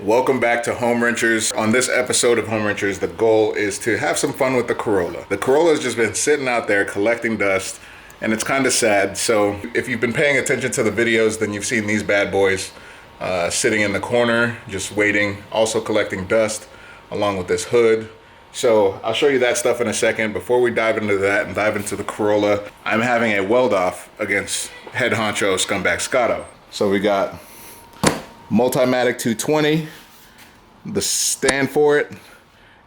Welcome back to Home Wrenchers. On this episode of Home Wrenchers, the goal is to have some fun with the Corolla. The Corolla has just been sitting out there collecting dust, and it's kind of sad. So if you've been paying attention to the videos, then you've seen these bad boys sitting in the corner, just waiting, also collecting dust, along with this hood. So I'll show you that stuff in a second. Before we dive into that and dive into the Corolla, I'm having a weld off against head honcho scumbag Scotto. So we got Multimatic 220, the stand for it,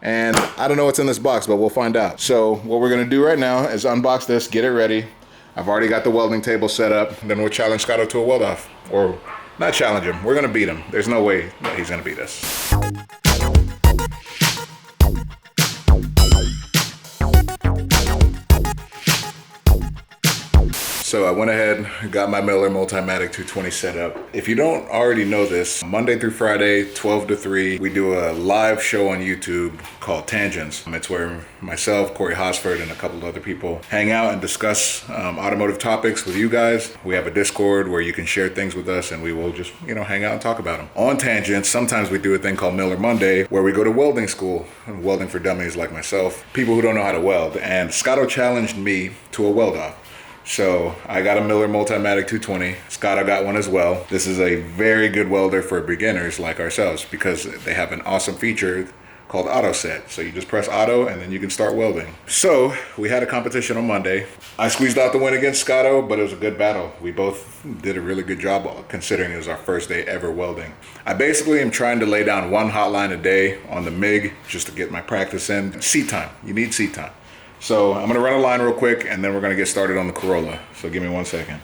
and I don't know what's in this box, but we'll find out. So what we're gonna do right now is unbox this, get it ready. I've already got the welding table set up, then we'll challenge Scotto to a weld off. Or not challenge him, we're gonna beat him. There's no way that he's gonna beat us. So I went ahead, got my Miller Multimatic 220 set up. If you don't already know this, Monday through Friday, 12 to 3, we do a live show on YouTube called Tangents. It's where myself, Corey Hosford, and a couple of other people hang out and discuss automotive topics with you guys. We have a Discord where you can share things with us and we will just, hang out and talk about them. On Tangents, sometimes we do a thing called Miller Monday where we go to welding school, welding for dummies like myself, people who don't know how to weld. And Scotto challenged me to a weld off. So I got a Miller Multimatic 220. Scotto got one as well. This is a very good welder for beginners like ourselves because they have an awesome feature called auto set. So you just press auto and then you can start welding. So we had a competition on Monday. I squeezed out the win against Scotto, but it was a good battle. We both did a really good job considering it was our first day ever welding. I basically am trying to lay down one hot line a day on the MIG just to get my practice in. Seat time, you need seat time. So I'm gonna run a line real quick and then we're gonna get started on the Corolla. So give me 1 second.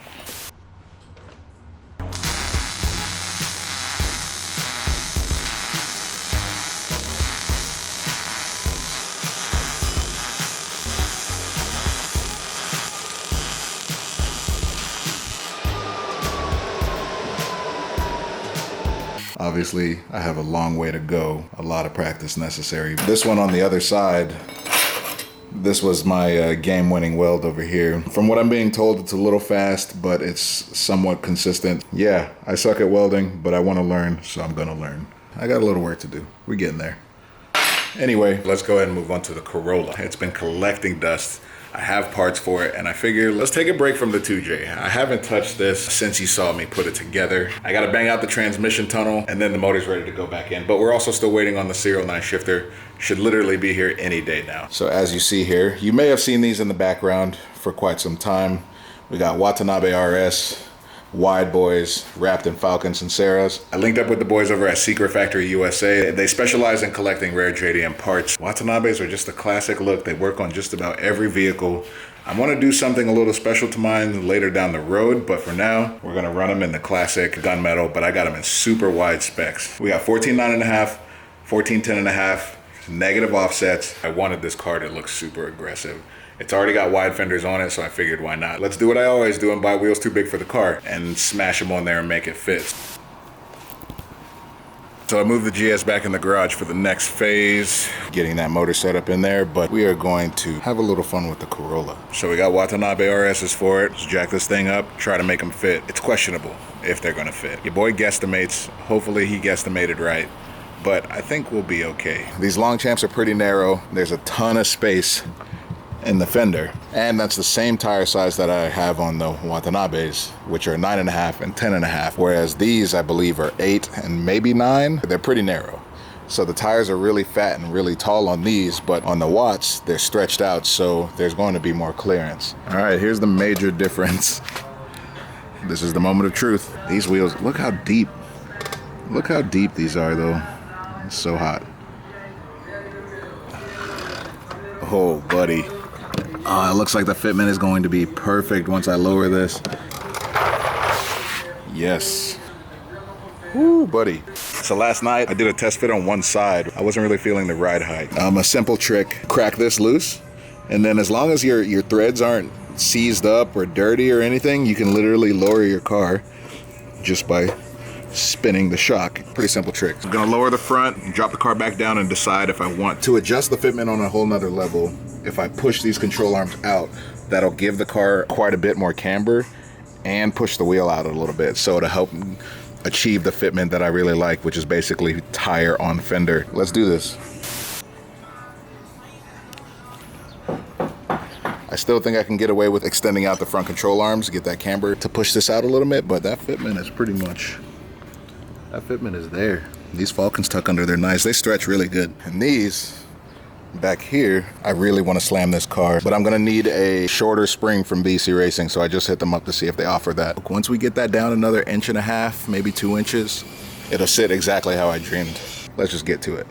Obviously, I have a long way to go, a lot of practice necessary. This one on the other side, this was my game-winning weld over here. From what I'm being told, it's a little fast, but it's somewhat consistent. Yeah, I suck at welding, but I want to learn, so I'm gonna learn. I got a little work to do. We're getting there. Anyway, let's go ahead and move on to the Corolla. It's been collecting dust. I have parts for it, and I figure let's take a break from the 2J. I haven't touched this since you saw me put it together. I gotta bang out the transmission tunnel, and then the motor's ready to go back in. But we're also still waiting on the serial 9 shifter. Should literally be here any day now. So as you see here, you may have seen these in the background for quite some time. We got Watanabe RS, wide boys, wrapped in Falken Tires. I linked up with the boys over at Secret Factory USA. They specialize in collecting rare JDM parts. Watanabes are just a classic look. They work on just about every vehicle. I want to do something a little special to mine later down the road, but for now, we're gonna run them in the classic gunmetal, but I got them in super wide specs. We got 14.9.5, 14.10.5, negative offsets. I wanted this car to look super aggressive. It's already got wide fenders on it, so I figured why not? Let's do what I always do and buy wheels too big for the car and smash them on there and make it fit. So I moved the GS back in the garage for the next phase, getting that motor set up in there, but we are going to have a little fun with the Corolla. So we got Watanabe RSs for it. Let's jack this thing up, try to make them fit. It's questionable if they're gonna fit. Your boy guesstimates, hopefully he guesstimated right, but I think we'll be okay. These Longchamps are pretty narrow. There's a ton of space in the fender, and that's the same tire size that I have on the Watanabes, which are 9.5 and 10.5, whereas these I believe are 8 and maybe 9. They're pretty narrow, so the tires are really fat and really tall on these, but on the Watts they're stretched out, so there's going to be more clearance. All right, here's the major difference. This is the moment of truth. These wheels, look how deep these are though. It's so hot. Oh buddy. It looks like the fitment is going to be perfect once I lower this. Yes. Woo, buddy. So last night I did a test fit on one side. I wasn't really feeling the ride height. A simple trick, crack this loose, and then as long as your threads aren't seized up or dirty or anything, you can literally lower your car just by spinning the shock. Pretty simple trick. I'm gonna lower the front, drop the car back down, and decide if I want to adjust the fitment on a whole nother level if I push these control arms out, that'll give the car quite a bit more camber and push the wheel out a little bit, so to help achieve the fitment that I really like, which is basically tire on fender. Let's do this. I still think I can get away with extending out the front control arms to get that camber to push this out a little bit, but that fitment is pretty much, that fitment is there. These Falkens tuck under, they're nice. They stretch really good. And these back here, I really want to slam this car, but I'm gonna need a shorter spring from BC Racing, so I just hit them up to see if they offer that. Once we get that down another 1.5 inches, maybe 2 inches, it'll sit exactly how I dreamed. Let's just get to it.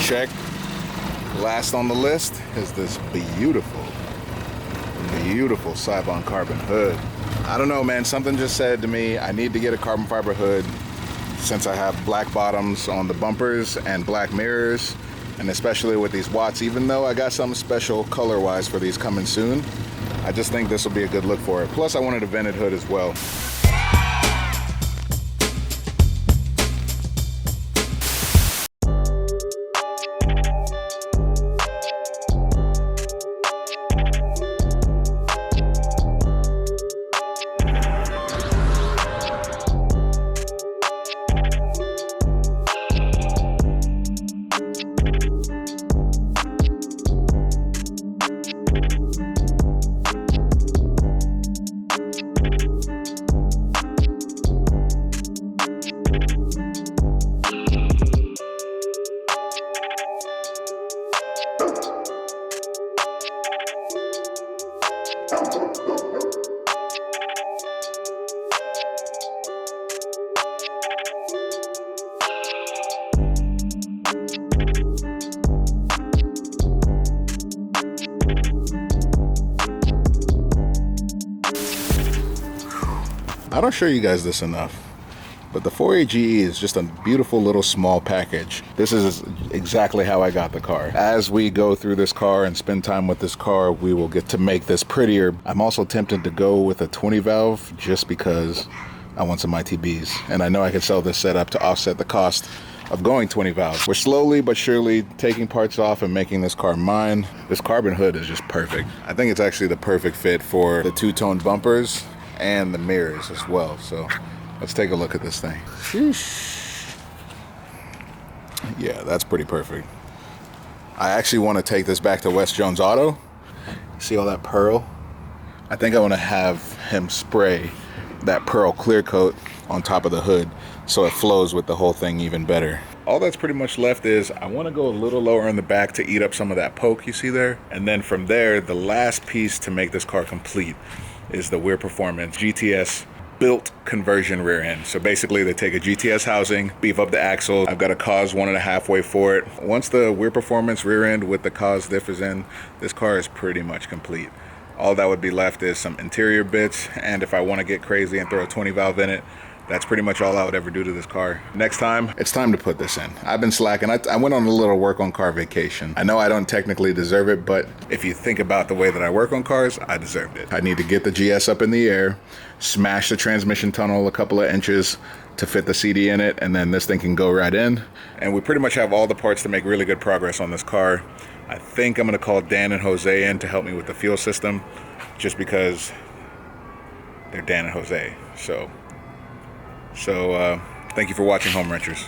Check. Last on the list is this beautiful Seibon Carbon Hood. I don't know, man, something just said to me I need to get a carbon fiber hood since I have black bottoms on the bumpers and black mirrors, and especially with these Watts, even though I got something special color wise for these coming soon, I just think this will be a good look for it. Plus I wanted a vented hood as well. I don't show you guys this enough, but the 4AGE is just a beautiful little small package. This is exactly how I got the car. As we go through this car and spend time with this car, we will get to make this prettier. I'm also tempted to go with a 20 valve just because I want some ITBs, and I know I can sell this setup to offset the cost of going 20 valve. We're slowly but surely taking parts off and making this car mine. This carbon hood is just perfect. I think it's actually the perfect fit for the two-tone bumpers and the mirrors as well. So let's take a look at this thing. Sheesh. Yeah, that's pretty perfect. I actually want to take this back to West Jones Auto. See all that pearl? I think I want to have him spray that pearl clear coat on top of the hood so it flows with the whole thing even better. All that's pretty much left is I want to go a little lower in the back to eat up some of that poke you see there, and then from there the last piece to make this car complete is the Weir Performance GTS built conversion rear end. So basically they take a GTS housing, beef up the axle. I've got a cause 1.5 way for it. Once the Weir Performance rear end with the cause diff is in, this car is pretty much complete. All that would be left is some interior bits, and if I want to get crazy and throw a 20 valve in it, that's pretty much all I would ever do to this car. Next time, it's time to put this in. I've been slacking. I went on a little work on car vacation. I know I don't technically deserve it, but if you think about the way that I work on cars, I deserved it. I need to get the GS up in the air, smash the transmission tunnel a couple of inches to fit the CD in it, and then this thing can go right in. And we pretty much have all the parts to make really good progress on this car. I think I'm gonna call Dan and Jose in to help me with the fuel system, just because they're Dan and Jose. So thank you for watching, Home Wrenchers.